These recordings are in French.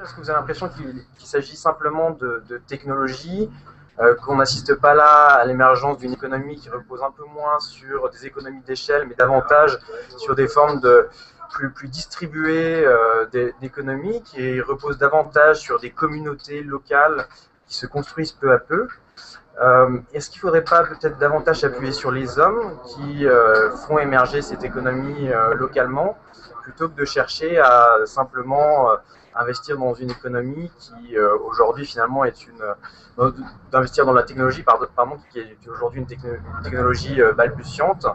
Est-ce que vous avez l'impression qu'il s'agit simplement de technologie, qu'on n'assiste pas là à l'émergence d'une économie qui repose un peu moins sur des économies d'échelle, mais davantage sur des formes de plus distribuées d'économie, qui reposent davantage sur des communautés locales qui se construisent peu à peu? Est-ce qu'il ne faudrait pas peut-être davantage s'appuyer sur les hommes qui font émerger cette économie localement, plutôt que de chercher à simplement investir dans une économie qui aujourd'hui finalement est d'investir dans la technologie, pardon, qui est aujourd'hui une technologie balbutiante.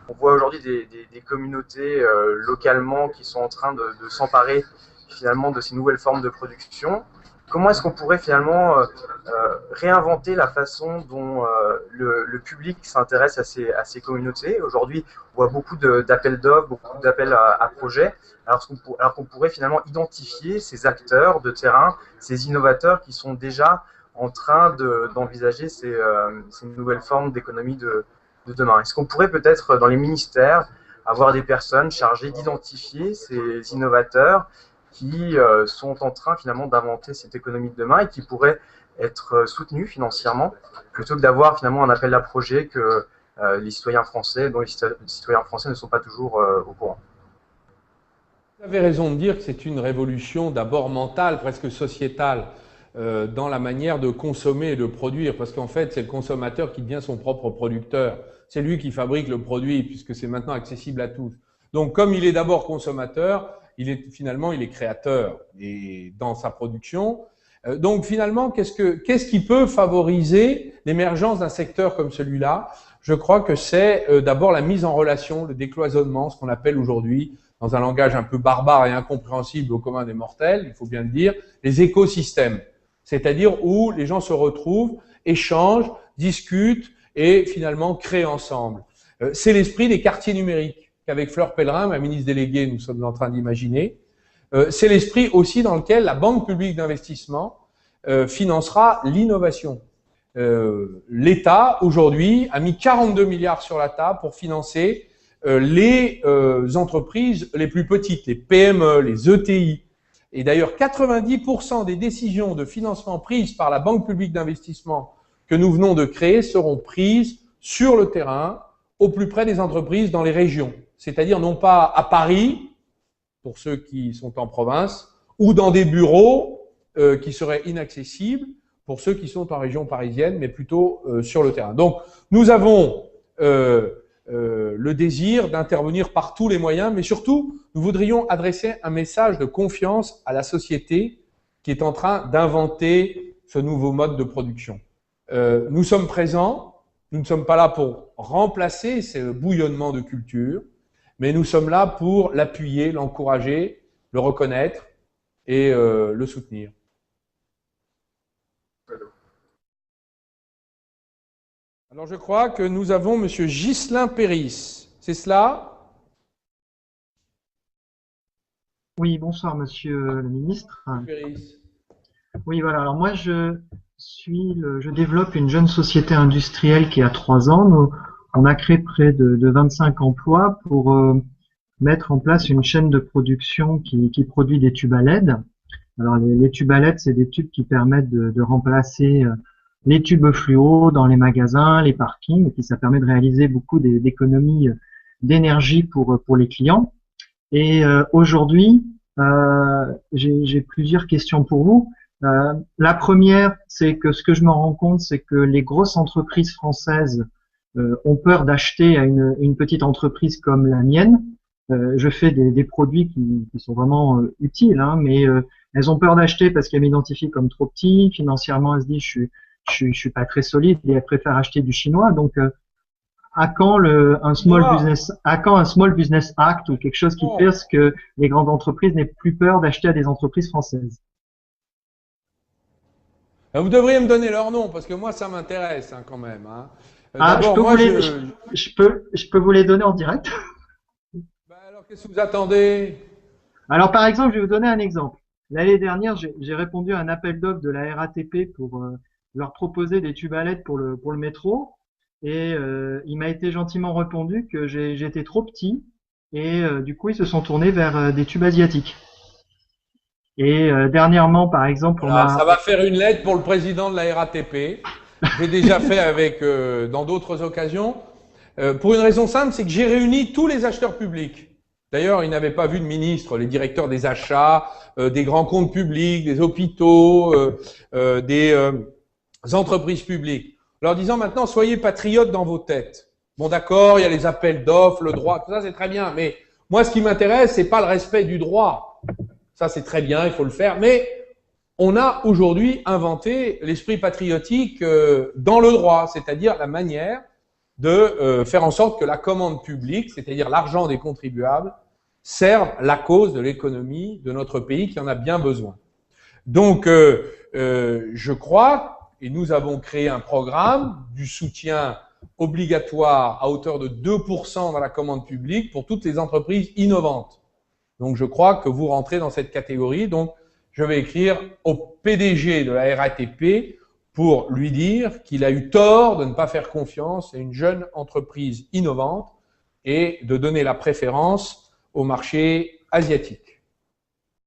On voit aujourd'hui des communautés localement qui sont en train de s'emparer finalement de ces nouvelles formes de production. Comment est-ce qu'on pourrait finalement réinventer la façon dont le public s'intéresse à ces communautés? Aujourd'hui, on voit beaucoup d'appels d'offres, beaucoup d'appels à projets, alors qu'on pourrait finalement identifier ces acteurs de terrain, ces innovateurs qui sont déjà en train d'envisager ces nouvelles formes d'économie de demain. Est-ce qu'on pourrait peut-être dans les ministères avoir des personnes chargées d'identifier ces innovateurs qui sont en train finalement d'inventer cette économie de demain et qui pourraient être soutenus financièrement, plutôt que d'avoir finalement un appel à projet que les citoyens français, dont les citoyens français ne sont pas toujours au courant. Vous avez raison de dire que c'est une révolution d'abord mentale, presque sociétale, dans la manière de consommer et de produire, parce qu'en fait, c'est le consommateur qui devient son propre producteur. C'est lui qui fabrique le produit, puisque c'est maintenant accessible à tous. Donc, comme il est d'abord consommateur, il est créateur et dans sa production. Donc, finalement, qu'est-ce qui peut favoriser l'émergence d'un secteur comme celui-là? Je crois que c'est d'abord la mise en relation, le décloisonnement, ce qu'on appelle aujourd'hui, dans un langage un peu barbare et incompréhensible au commun des mortels, il faut bien le dire, les écosystèmes. C'est-à-dire où les gens se retrouvent, échangent, discutent et finalement créent ensemble. C'est l'esprit des quartiers numériques qu'avec Fleur Pellerin, ma ministre déléguée, nous sommes en train d'imaginer. C'est l'esprit aussi dans lequel la Banque publique d'investissement financera l'innovation. L'État, aujourd'hui, a mis 42 milliards sur la table pour financer les entreprises les plus petites, les PME, les ETI. Et d'ailleurs, 90% des décisions de financement prises par la Banque publique d'investissement que nous venons de créer seront prises sur le terrain, au plus près des entreprises dans les régions. C'est-à-dire non pas à Paris, pour ceux qui sont en province, ou dans des bureaux qui seraient inaccessibles pour ceux qui sont en région parisienne, mais plutôt sur le terrain. Donc, nous avons le désir d'intervenir par tous les moyens, mais surtout, nous voudrions adresser un message de confiance à la société qui est en train d'inventer ce nouveau mode de production. Nous sommes présents, nous ne sommes pas là pour remplacer ce bouillonnement de culture, mais nous sommes là pour l'appuyer, l'encourager, le reconnaître et le soutenir. Alors je crois que nous avons Monsieur Ghislain Péris. C'est cela? Oui, bonsoir Monsieur le Ministre. Péris. Oui, voilà. Alors moi, je développe une jeune société industrielle qui a 3 ans. On a créé près de 25 emplois pour mettre en place une chaîne de production qui produit des tubes à LED. Alors les tubes à LED, c'est des tubes qui permettent de remplacer les tubes fluo dans les magasins, les parkings, et puis ça permet de réaliser beaucoup d'économies d'énergie pour les clients. Et aujourd'hui, j'ai plusieurs questions pour vous. La première, c'est que ce que je me rends compte, c'est que les grosses entreprises françaises ont peur d'acheter à une petite entreprise comme la mienne. Je fais des produits qui sont vraiment utiles, hein, mais elles ont peur d'acheter parce qu'elles m'identifient comme trop petit. Financièrement, elles se disent je suis pas très solide et elles préfèrent acheter du chinois. Donc, à quand un Small Business Act ou quelque chose qui fasse que les grandes entreprises n'aient plus peur d'acheter à des entreprises françaises? Vous devriez me donner leur nom parce que moi ça m'intéresse hein, quand même. Hein. Je peux vous les donner en direct. Alors qu'est-ce que vous attendez? Alors par exemple, je vais vous donner un exemple. L'année dernière, j'ai répondu à un appel d'offres de la RATP pour leur proposer des tubes à LED pour le métro. Et il m'a été gentiment répondu que j'étais trop petit et du coup ils se sont tournés vers des tubes asiatiques. Et dernièrement, par exemple, Alors, ça va faire une lettre pour le président de la RATP. J'ai déjà fait avec dans d'autres occasions. Pour une raison simple, c'est que j'ai réuni tous les acheteurs publics. D'ailleurs, ils n'avaient pas vu de ministre, les directeurs des achats, des grands comptes publics, des hôpitaux, des entreprises publiques, leur disant maintenant, soyez patriotes dans vos têtes. Bon, d'accord, il y a les appels d'offres, le droit, tout ça, c'est très bien. Mais moi, ce qui m'intéresse, c'est pas le respect du droit. Ça, c'est très bien, il faut le faire. Mais on a aujourd'hui inventé l'esprit patriotique dans le droit, c'est-à-dire la manière de faire en sorte que la commande publique, c'est-à-dire l'argent des contribuables, serve la cause de l'économie de notre pays qui en a bien besoin. Donc, je crois, et nous avons créé un programme du soutien obligatoire à hauteur de 2% dans la commande publique pour toutes les entreprises innovantes. Donc, je crois que vous rentrez dans cette catégorie. Donc, je vais écrire au PDG de la RATP pour lui dire qu'il a eu tort de ne pas faire confiance à une jeune entreprise innovante et de donner la préférence au marché asiatique.